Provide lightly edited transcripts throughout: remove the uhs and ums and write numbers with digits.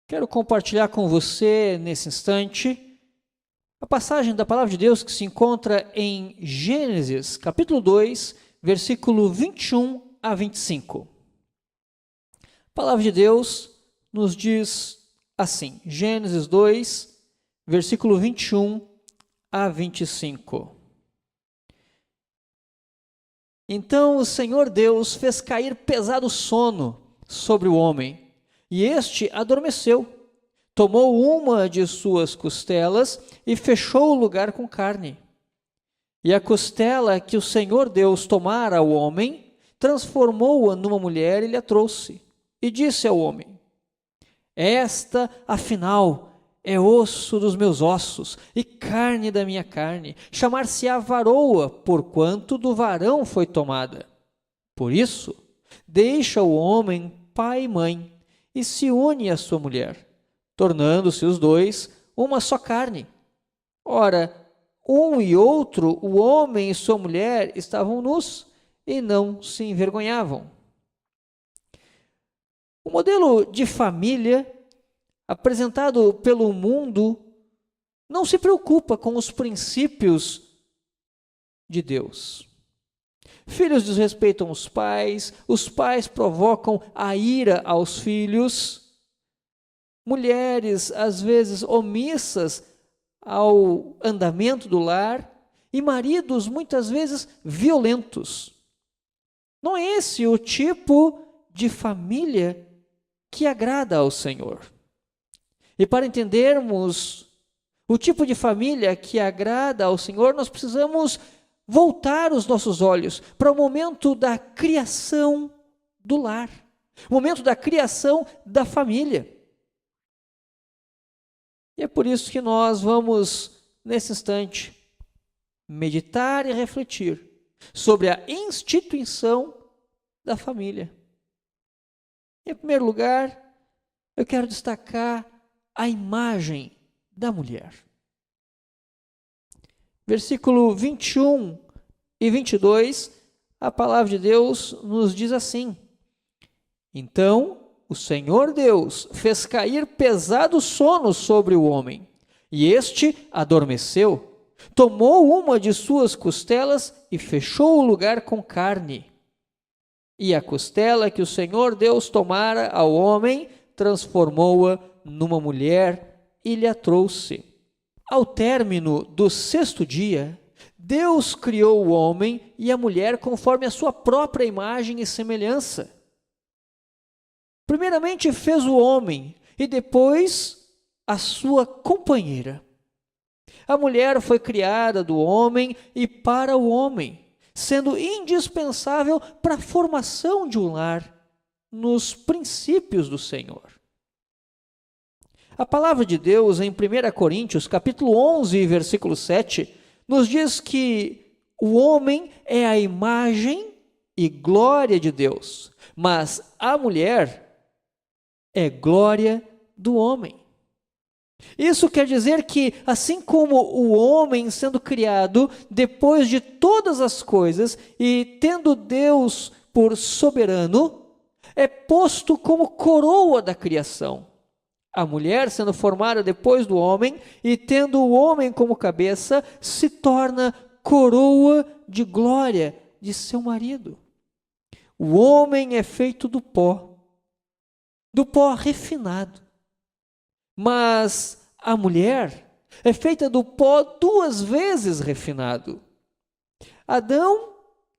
Quero compartilhar com você, nesse instante, a passagem da Palavra de Deus que se encontra em Gênesis, capítulo 2, versículo 21 a 25. A Palavra de Deus nos diz assim, Gênesis 2, versículo 21 a 25. Então o Senhor Deus fez cair pesado sono sobre o homem, e este adormeceu. Tomou uma de suas costelas e fechou o lugar com carne. E a costela que o Senhor Deus tomara ao homem, transformou-a numa mulher e lhe a trouxe. E disse ao homem: Esta, afinal, é osso dos meus ossos e carne da minha carne. Chamar-se-á varoa, porquanto do varão foi tomada. Por isso, deixa o homem pai e mãe, e se une à sua mulher, tornando-se os dois uma só carne. Ora, um e outro, o homem e sua mulher, estavam nus e não se envergonhavam. O modelo de família apresentado pelo mundo não se preocupa com os princípios de Deus. Filhos desrespeitam os pais provocam a ira aos filhos, mulheres, às vezes, omissas ao andamento do lar, e maridos, muitas vezes, violentos. Não é esse o tipo de família que agrada ao Senhor. E para entendermos o tipo de família que agrada ao Senhor, nós precisamos voltar os nossos olhos para o momento da criação do lar, o momento da criação da família. E é por isso que nós vamos, nesse instante, meditar e refletir sobre a instituição da família. Em primeiro lugar, eu quero destacar a imagem da mulher. Versículo 21 e 22, a palavra de Deus nos diz assim: Então o Senhor Deus fez cair pesado sono sobre o homem, e este adormeceu. Tomou uma de suas costelas e fechou o lugar com carne. E a costela que o Senhor Deus tomara ao homem, transformou-a numa mulher e lhe a trouxe. Ao término do sexto dia, Deus criou o homem e a mulher conforme a sua própria imagem e semelhança. Primeiramente fez o homem e depois a sua companheira. A mulher foi criada do homem e para o homem, sendo indispensável para a formação de um lar nos princípios do Senhor. A palavra de Deus em 1 Coríntios, capítulo 11, versículo 7, nos diz que o homem é a imagem e glória de Deus, mas a mulher é glória do homem. Isso quer dizer que, assim como o homem sendo criado depois de todas as coisas e tendo Deus por soberano, é posto como coroa da criação. A mulher, sendo formada depois do homem e tendo o homem como cabeça, se torna coroa de glória de seu marido. O homem é feito do pó refinado. Mas a mulher é feita do pó 2 vezes refinado. Adão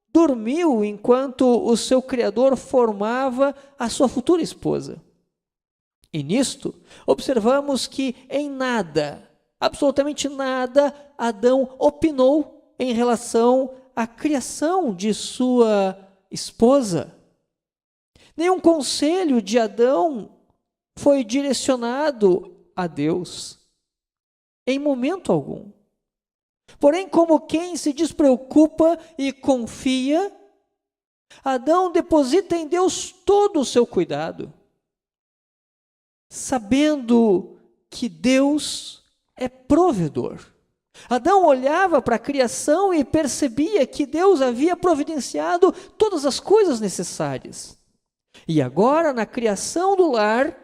dormiu enquanto o seu Criador formava a sua futura esposa. E nisto, observamos que em nada, absolutamente nada, Adão opinou em relação à criação de sua esposa. Nenhum conselho de Adão foi direcionado a Deus, em momento algum. Porém, como quem se despreocupa e confia, Adão deposita em Deus todo o seu cuidado, sabendo que Deus é provedor. Adão olhava para a criação e percebia que Deus havia providenciado todas as coisas necessárias. E agora, na criação do lar,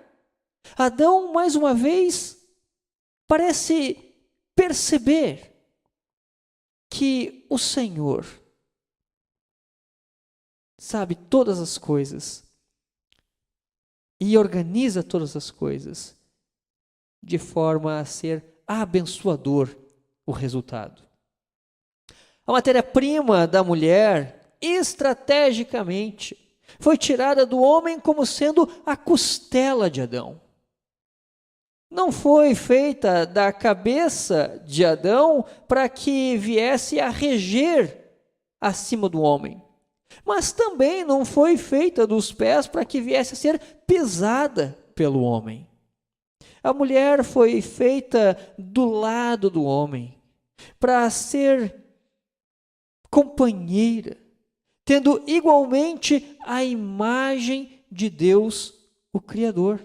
Adão, mais uma vez, parece perceber que o Senhor sabe todas as coisas e organiza todas as coisas de forma a ser abençoador o resultado. A matéria-prima da mulher, estrategicamente, foi tirada do homem como sendo a costela de Adão. Não foi feita da cabeça de Adão para que viesse a reger acima do homem, mas também não foi feita dos pés para que viesse a ser pesada pelo homem. A mulher foi feita do lado do homem, para ser companheira, tendo igualmente a imagem de Deus, o Criador.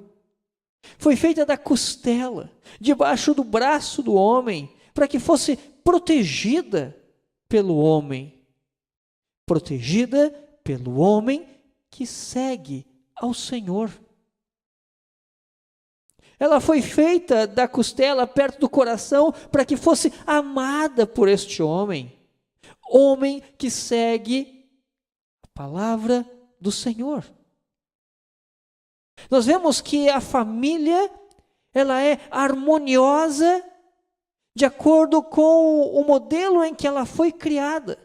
Foi feita da costela, debaixo do braço do homem, para que fosse protegida pelo homem. Protegida pelo homem que segue ao Senhor. Ela foi feita da costela perto do coração para que fosse amada por este homem. Homem que segue a palavra do Senhor. Nós vemos que a família, ela é harmoniosa de acordo com o modelo em que ela foi criada,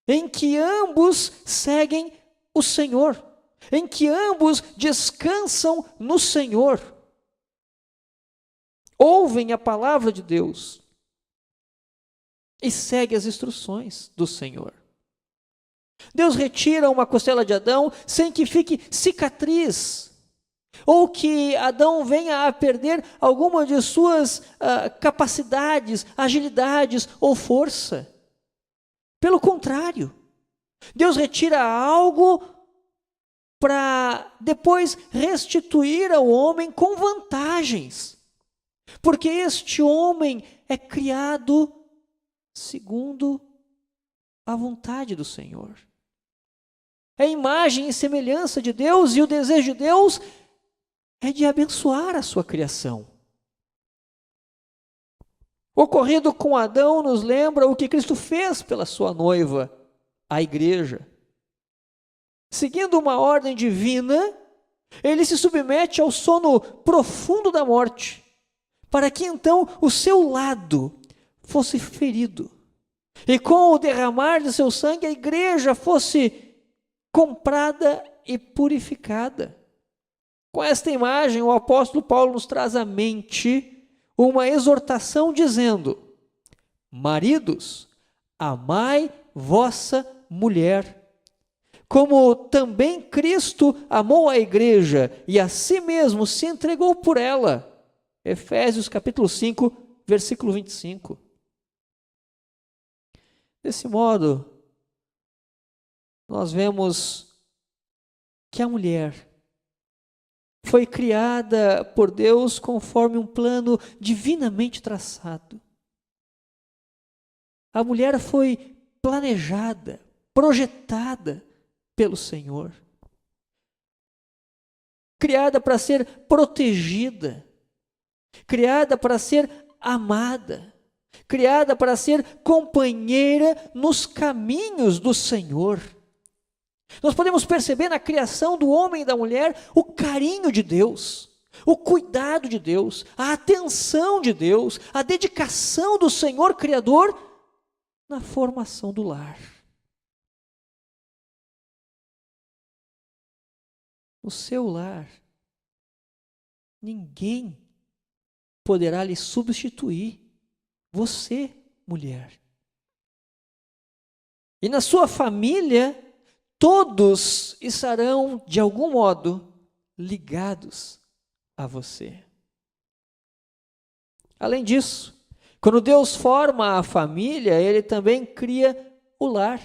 em que ambos seguem o Senhor, em que ambos descansam no Senhor, ouvem a palavra de Deus e seguem as instruções do Senhor. Deus retira uma costela de Adão sem que fique cicatriz, ou que Adão venha a perder alguma de suas capacidades, agilidades ou força. Pelo contrário, Deus retira algo para depois restituir ao homem com vantagens, porque este homem é criado segundo a vontade do Senhor. É a imagem e semelhança de Deus, e o desejo de Deus é de abençoar a sua criação. O ocorrido com Adão nos lembra o que Cristo fez pela sua noiva, a igreja. Seguindo uma ordem divina, ele se submete ao sono profundo da morte, para que então o seu lado fosse ferido, e com o derramar de seu sangue a igreja fosse comprada e purificada. Com esta imagem, o apóstolo Paulo nos traz à mente uma exortação dizendo: maridos, amai vossa mulher, como também Cristo amou a igreja e a si mesmo se entregou por ela. Efésios capítulo 5, versículo 25. Desse modo, nós vemos que a mulher foi criada por Deus conforme um plano divinamente traçado. A mulher foi planejada, projetada pelo Senhor. Criada para ser protegida, criada para ser amada, criada para ser companheira nos caminhos do Senhor. Nós podemos perceber na criação do homem e da mulher o carinho de Deus, o cuidado de Deus, a atenção de Deus, a dedicação do Senhor Criador na formação do lar. No seu lar, ninguém poderá lhe substituir, você, mulher. E na sua família, todos estarão, de algum modo, ligados a você. Além disso, quando Deus forma a família, Ele também cria o lar.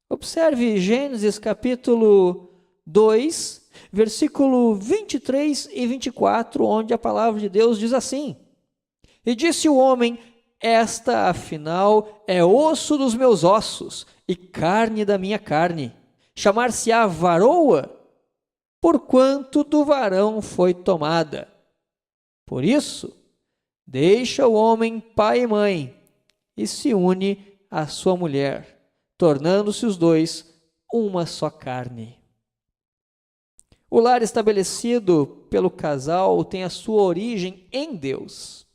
Observe Gênesis capítulo 2, versículo 23 e 24, onde a palavra de Deus diz assim: e disse o homem, esta afinal é osso dos meus ossos e carne da minha carne. Chamar-se-á varoa, porquanto do varão foi tomada. Por isso, deixa o homem pai e mãe, e se une à sua mulher, tornando-se os dois uma só carne. O lar estabelecido pelo casal tem a sua origem em Deus.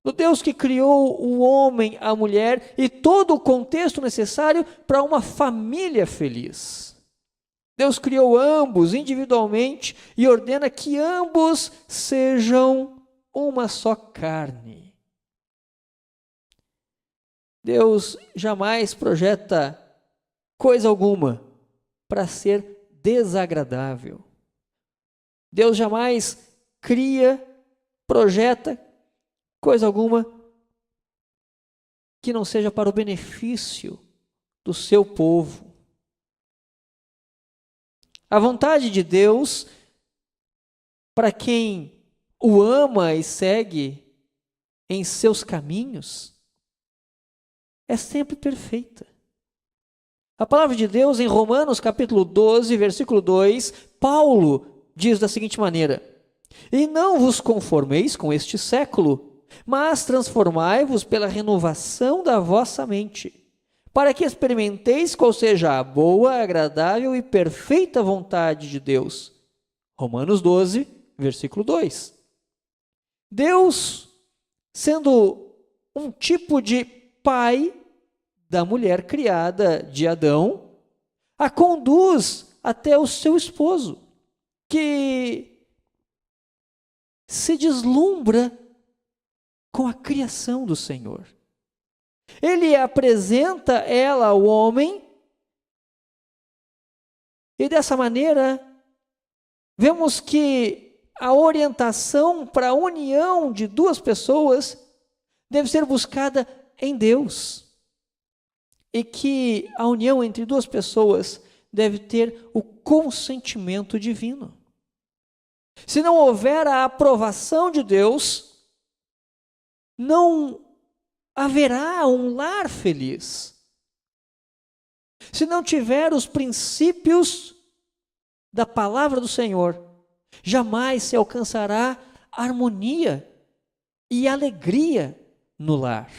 No Deus que criou o homem, a mulher e todo o contexto necessário para uma família feliz. Deus criou ambos individualmente e ordena que ambos sejam uma só carne. Deus jamais projeta coisa alguma para ser desagradável. Deus jamais projeta coisa alguma que não seja para o benefício do seu povo. A vontade de Deus, para quem o ama e segue em seus caminhos, é sempre perfeita. A palavra de Deus em Romanos capítulo 12, versículo 2, Paulo diz da seguinte maneira: E não vos conformeis com este século, mas transformai-vos pela renovação da vossa mente, para que experimenteis qual seja a boa, agradável e perfeita vontade de Deus. Romanos 12, versículo 2. Deus, sendo um tipo de pai da mulher criada de Adão, a conduz até o seu esposo, que se deslumbra com a criação do Senhor. Ele apresenta ela ao homem e dessa maneira vemos que a orientação para a união de duas pessoas deve ser buscada em Deus e que a união entre duas pessoas deve ter o consentimento divino. Se não houver a aprovação de Deus, não haverá um lar feliz. Se não tiver os princípios da palavra do Senhor, jamais se alcançará harmonia e alegria no lar.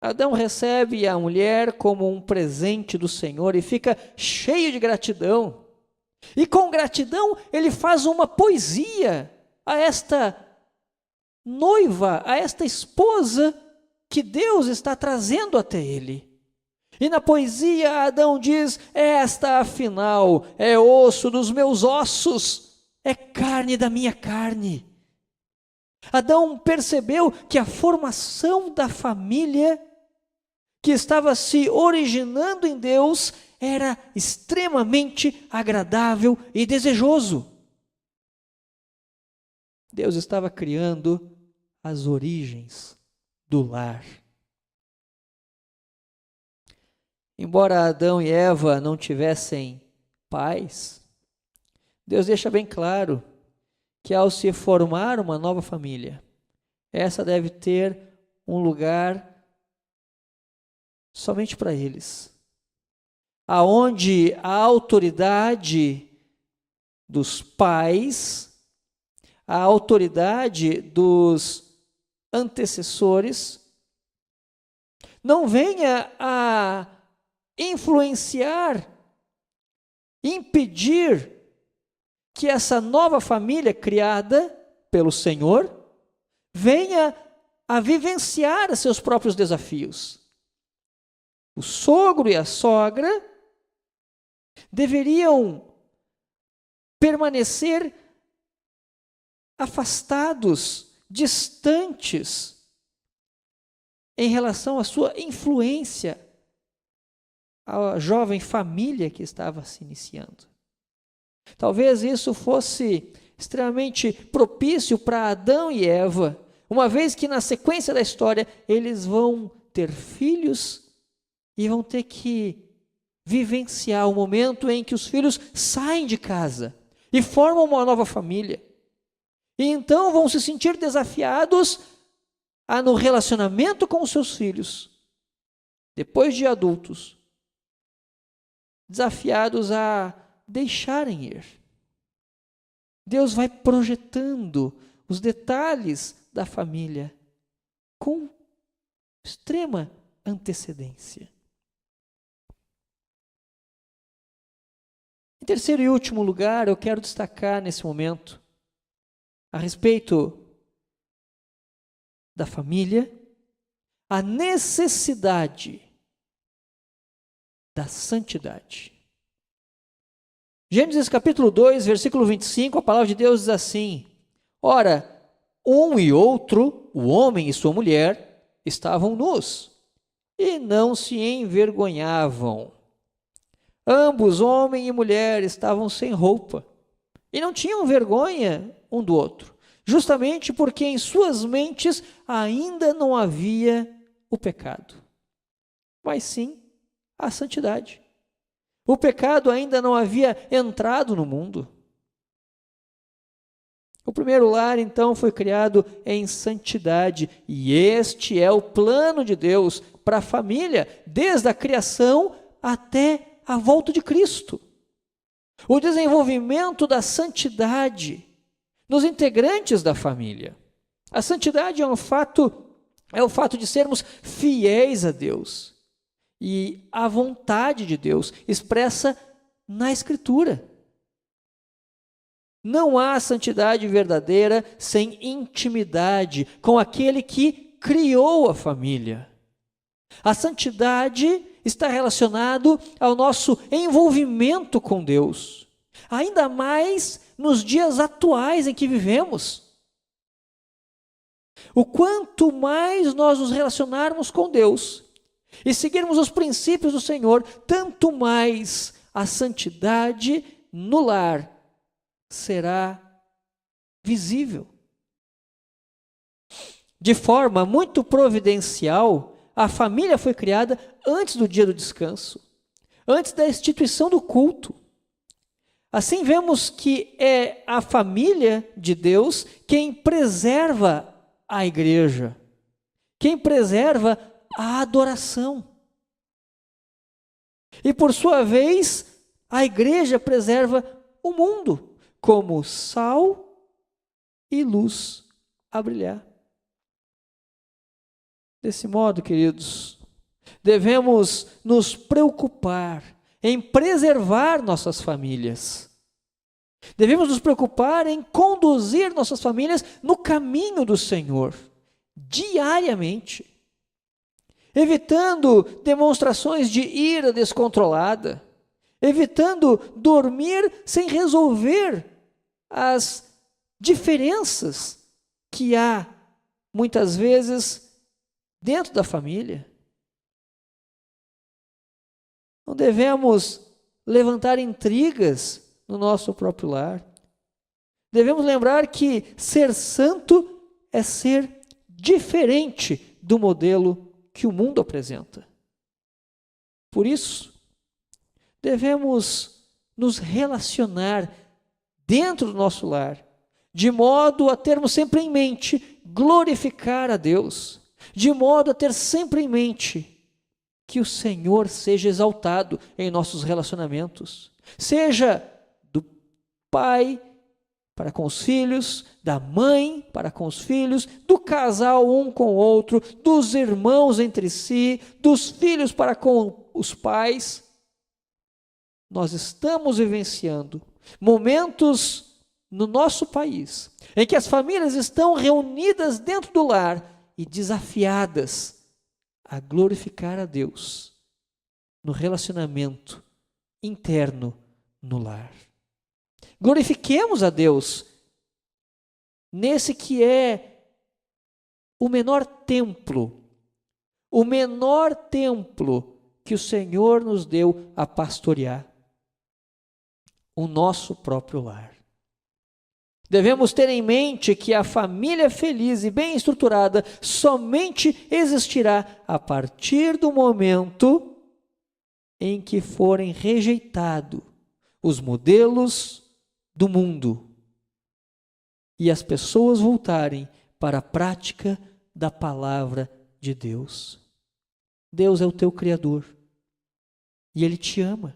Adão recebe a mulher como um presente do Senhor e fica cheio de gratidão. E com gratidão ele faz uma poesia a esta noiva, a esta esposa que Deus está trazendo até ele. E na poesia Adão diz: esta afinal é osso dos meus ossos, é carne da minha carne. Adão percebeu que a formação da família que estava se originando em Deus era extremamente agradável e desejoso. Deus estava criando as origens do lar. Embora Adão e Eva não tivessem pais, Deus deixa bem claro que ao se formar uma nova família, essa deve ter um lugar somente para eles, aonde a autoridade dos pais, a autoridade dos antecessores, não venha a influenciar, impedir que essa nova família criada pelo Senhor venha a vivenciar seus próprios desafios. O sogro e a sogra deveriam permanecer afastados, distantes, em relação à sua influência à jovem família que estava se iniciando. Talvez isso fosse extremamente propício para Adão e Eva, uma vez que na sequência da história eles vão ter filhos e vão ter que vivenciar o momento em que os filhos saem de casa e formam uma nova família. E então vão se sentir desafiados no relacionamento com os seus filhos, depois de adultos, desafiados a deixarem ir. Deus vai projetando os detalhes da família com extrema antecedência. Em terceiro e último lugar, eu quero destacar nesse momento a respeito da família, a necessidade da santidade. Gênesis capítulo 2, versículo 25, a palavra de Deus diz assim: ora, um e outro, o homem e sua mulher, estavam nus e não se envergonhavam. Ambos, homem e mulher, estavam sem roupa e não tinham vergonha um do outro, justamente porque em suas mentes ainda não havia o pecado, mas sim a santidade. O pecado ainda não havia entrado no mundo. O primeiro lar, então, foi criado em santidade, e este é o plano de Deus para a família, desde a criação até a volta de Cristo. O desenvolvimento da santidade nos integrantes da família. A santidade é o fato de sermos fiéis a Deus e a vontade de Deus expressa na Escritura. Não há santidade verdadeira sem intimidade com aquele que criou a família. A santidade está relacionado ao nosso envolvimento com Deus, ainda mais nos dias atuais em que vivemos. O quanto mais nós nos relacionarmos com Deus e seguirmos os princípios do Senhor, tanto mais a santidade no lar será visível. De forma muito providencial, a família foi criada antes do dia do descanso, antes da instituição do culto. Assim vemos que é a família de Deus quem preserva a igreja, quem preserva a adoração. E por sua vez, a igreja preserva o mundo como sal e luz a brilhar. Desse modo, queridos, devemos nos preocupar em preservar nossas famílias. Devemos nos preocupar em conduzir nossas famílias no caminho do Senhor, diariamente, evitando demonstrações de ira descontrolada, evitando dormir sem resolver as diferenças que há, muitas vezes, dentro da família. Não devemos levantar intrigas no nosso próprio lar. Devemos lembrar que ser santo é ser diferente do modelo que o mundo apresenta. Por isso, devemos nos relacionar dentro do nosso lar, de modo a termos sempre em mente glorificar a Deus, de modo a ter sempre em mente que o Senhor seja exaltado em nossos relacionamentos, seja do pai para com os filhos, da mãe para com os filhos, do casal um com o outro, dos irmãos entre si, dos filhos para com os pais. Nós estamos vivenciando momentos no nosso país em que as famílias estão reunidas dentro do lar e desafiadas a glorificar a Deus no relacionamento interno no lar. Glorifiquemos a Deus nesse que é o menor templo que o Senhor nos deu a pastorear, o nosso próprio lar. Devemos ter em mente que a família feliz e bem estruturada somente existirá a partir do momento em que forem rejeitados os modelos do mundo e as pessoas voltarem para a prática da palavra de Deus. Deus é o teu Criador. E Ele te ama.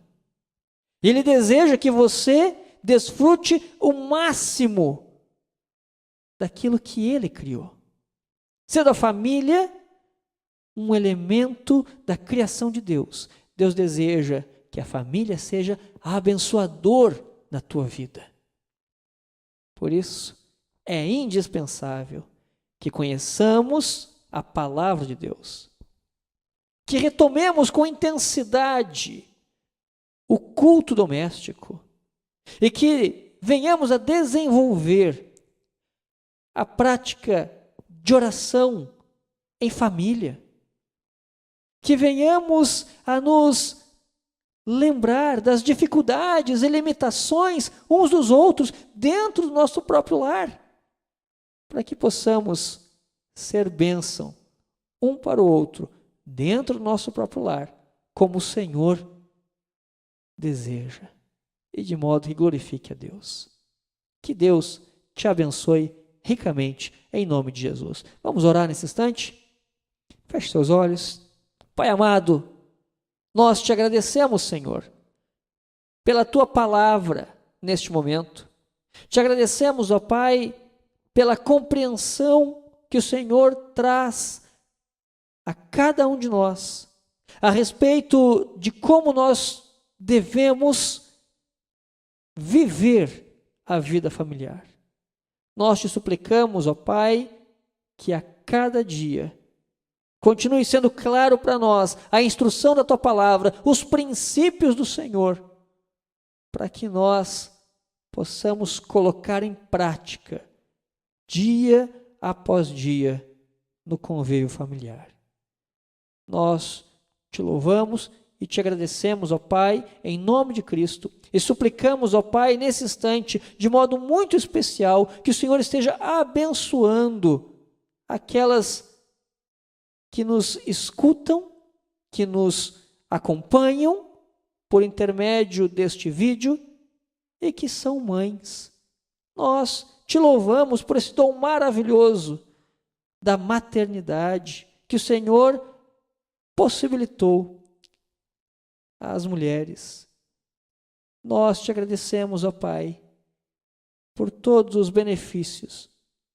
Ele deseja que você desfrute o máximo daquilo que Ele criou. Sendo a família um elemento da criação de Deus, Deus deseja que a família seja abençoador na tua vida. Por isso, é indispensável que conheçamos a palavra de Deus, que retomemos com intensidade o culto doméstico e que venhamos a desenvolver a prática de oração em família, que venhamos a nos lembrar das dificuldades e limitações uns dos outros dentro do nosso próprio lar, para que possamos ser bênção um para o outro dentro do nosso próprio lar, como o Senhor deseja, e de modo que glorifique a Deus. Que Deus te abençoe ricamente, em nome de Jesus. Vamos orar nesse instante? Feche seus olhos. Pai amado, nós te agradecemos, Senhor, pela tua palavra neste momento. Te agradecemos, ó Pai, pela compreensão que o Senhor traz a cada um de nós a respeito de como nós devemos viver a vida familiar. Nós te suplicamos, ó Pai, que a cada dia continue sendo claro para nós a instrução da tua palavra, os princípios do Senhor, para que nós possamos colocar em prática, dia após dia, no convívio familiar. Nós te louvamos e te agradecemos, ó Pai, em nome de Cristo, e suplicamos, ó Pai, nesse instante, de modo muito especial, que o Senhor esteja abençoando aquelas que nos escutam, que nos acompanham por intermédio deste vídeo e que são mães. Nós te louvamos por esse dom maravilhoso da maternidade que o Senhor possibilitou às mulheres. Nós te agradecemos, ó Pai, por todos os benefícios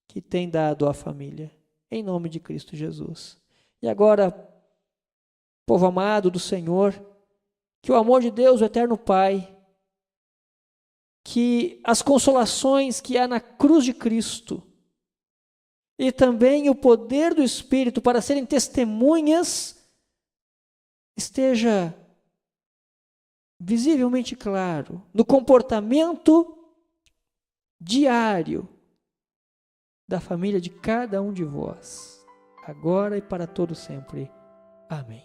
que tem dado à família, em nome de Cristo Jesus. E agora, povo amado do Senhor, que o amor de Deus, o eterno Pai, que as consolações que há na cruz de Cristo e também o poder do Espírito para serem testemunhas esteja visivelmente claro no comportamento diário da família de cada um de vós, agora e para todo sempre. Amém.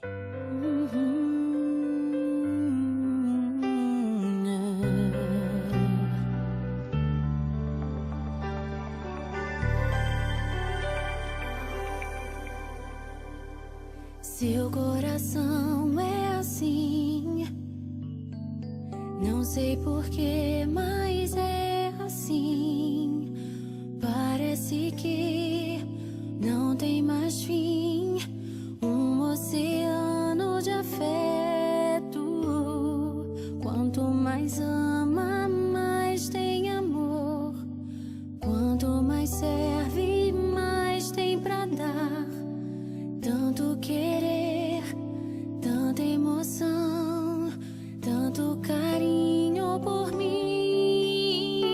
Seu coração é assim, não sei porquê, mas é assim. Parece que não tem mais fim, um oceano de afeto. Quanto mais ama, mais tem amor. Quanto mais serve, mais tem pra dar. Tanto querer, tanta emoção, tanto carinho por mim.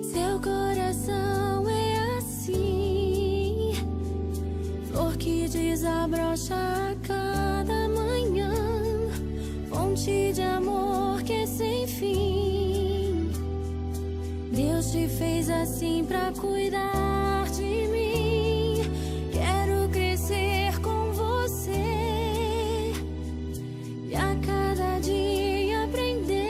Seu coração é assim, flor que desabrocha a cada manhã, fonte de amor que é sem fim. Deus te fez assim pra cuidar de mim. Quero crescer com você e a cada dia aprender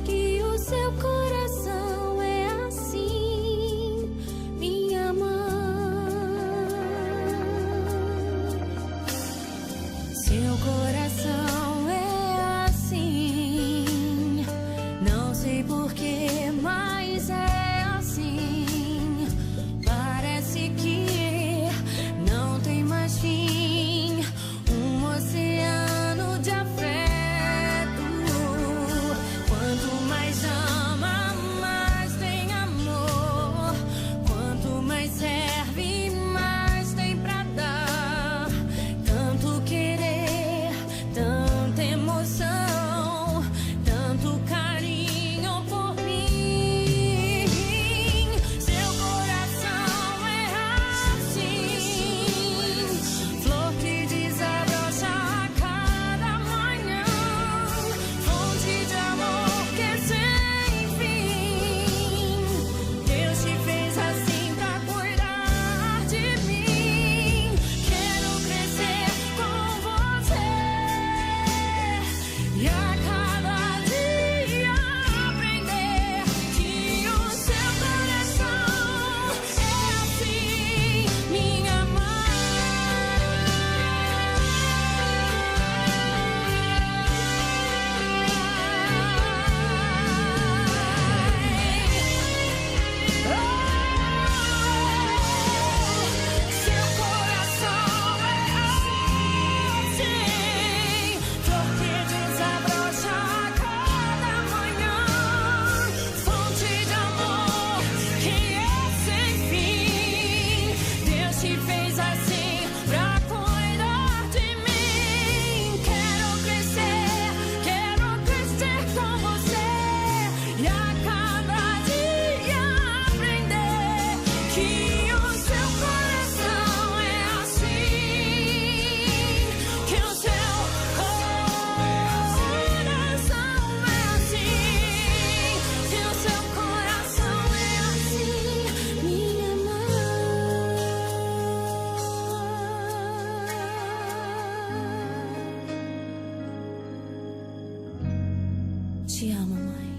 que o seu coração é assim, minha mãe. Seu coração é assim, não sei porquê, mas é assim. serve, mas tem pra dar. Tanto querer, tanta emoção, tanto carinho por mim. Seu coração é assim, flor que desabrocha a cada manhã, fonte de amor que é sem fim. Deus te fez assim pra cuidar de mim. Quero crescer com você e a cada dia aprender que o seu coração é assim, minha Seu coração é assim, flor que desabrocha a cada manhã, fonte de amor que é sem fim. Deus te fez assim pra cuidar de mim. Quero crescer com você e a cada dia aprender que o seu coração é assim, que o seu coração é assim, que o seu coração é assim, minha mãe. Te amo, mãe.